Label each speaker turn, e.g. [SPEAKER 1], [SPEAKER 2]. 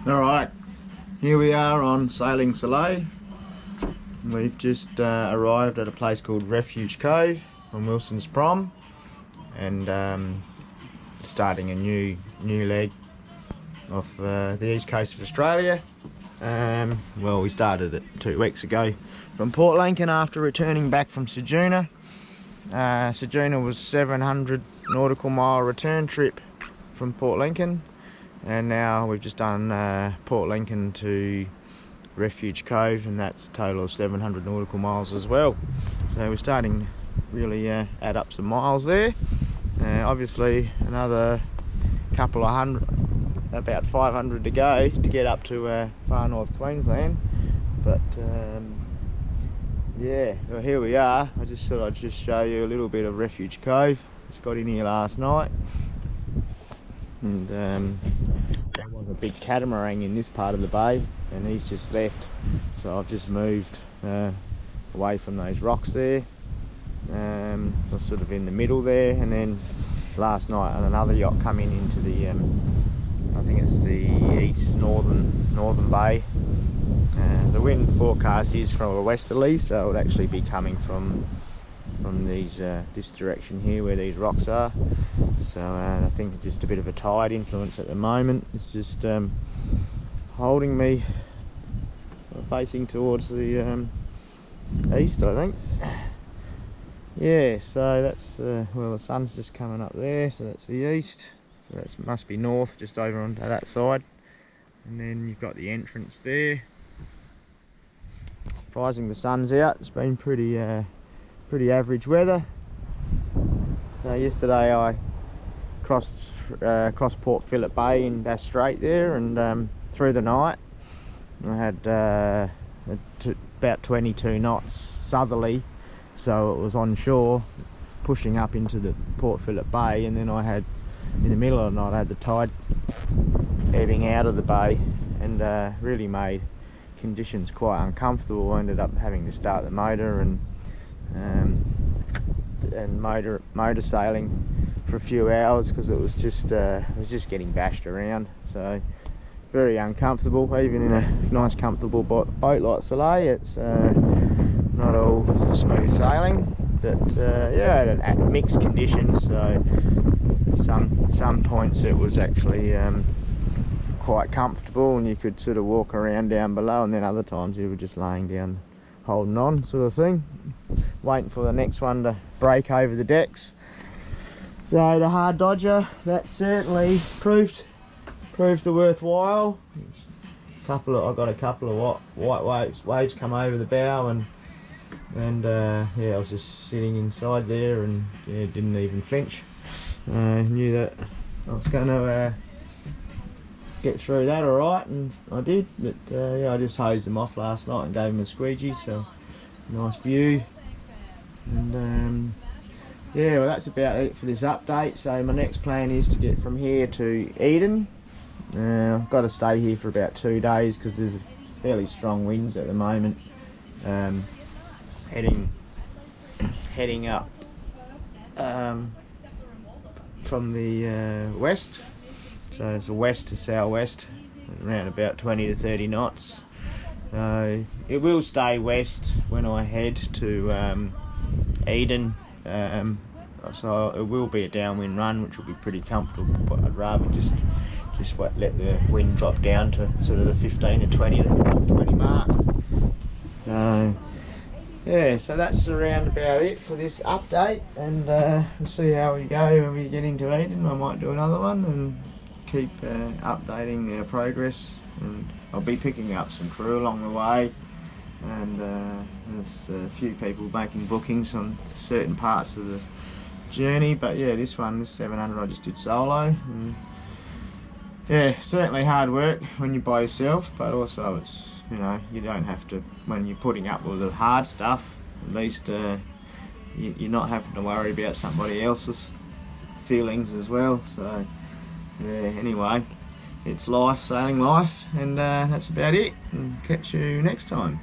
[SPEAKER 1] Alright, here we are on Sailing Soleil. We've just arrived at a place called Refuge Cove on Wilson's Prom, and starting a new leg off the east coast of Australia. Well, we started it 2 weeks ago from Port Lincoln after returning back from Ceduna. Ceduna was 700 nautical mile return trip from Port Lincoln, and now we've just done Port Lincoln to Refuge Cove, and that's a total of 700 nautical miles as well. So we're starting to really add up some miles there. Obviously another couple of hundred, about 500 to go to get up to far north Queensland. But yeah, well, here we are. I just thought I'd just show you a little bit of Refuge Cove. Just got in here last night, and there was a big catamaran in this part of the bay, and he's just left, so I've just moved away from those rocks there. I was sort of in the middle there, and then last night another yacht coming into the I think it's the east northern bay. The wind forecast is from a westerly, so it would actually be coming from these this direction here where these rocks are. So I think just a bit of a tide influence at the moment. It's just holding me facing towards the east, I think. Yeah, so that's well, the sun's just coming up there, so that's the east. So that must be north, just over onto that side. And then you've got the entrance there. Surprising the sun's out. It's been pretty average weather. So yesterday I crossed Port Phillip Bay in Bass Strait there, and through the night I had about 22 knots southerly, so it was on shore pushing up into the Port Phillip Bay, and then I had, in the middle of the night, I had the tide ebbing out of the bay, and really made conditions quite uncomfortable. I ended up having to start the motor and motor sailing for a few hours because it was just getting bashed around. So very uncomfortable, even in a nice comfortable boat like Soleil. It's not all smooth sailing, but yeah, it had mixed conditions. So some points it was actually quite comfortable and you could sort of walk around down below, and then other times you were just laying down holding on, sort of thing, waiting for the next one to break over the decks. So the hard dodger, that certainly proved the worthwhile. I got a couple of white waves come over the bow, and yeah, I was just sitting inside there, and yeah, didn't even flinch. Knew that I was going to get through that alright, and I did. But yeah, I just hosed them off last night and gave them a squeegee, so nice view. And yeah, well, that's about it for this update. So my next plan is to get from here to Eden. I've got to stay here for about 2 days because there's fairly strong winds at the moment, heading up from the west. So it's a west to southwest, around about 20 to 30 knots. It will stay west when I head to Eden, so it will be a downwind run, which will be pretty comfortable, but I'd rather just let the wind drop down to sort of the 15 to 20 mark. Yeah, so that's around about it for this update, and we'll see how we go when we get into Eden. I might do another one and keep updating our progress, and I'll be picking up some crew along the way, and there's a few people making bookings on certain parts of the journey. But yeah, this 700 I just did solo, and yeah, certainly hard work when you're by yourself, but also it's, you know, you don't have to, when you're putting up with the hard stuff, at least you're not having to worry about somebody else's feelings as well. So yeah, anyway, it's life, sailing life, and that's about it, and catch you next time.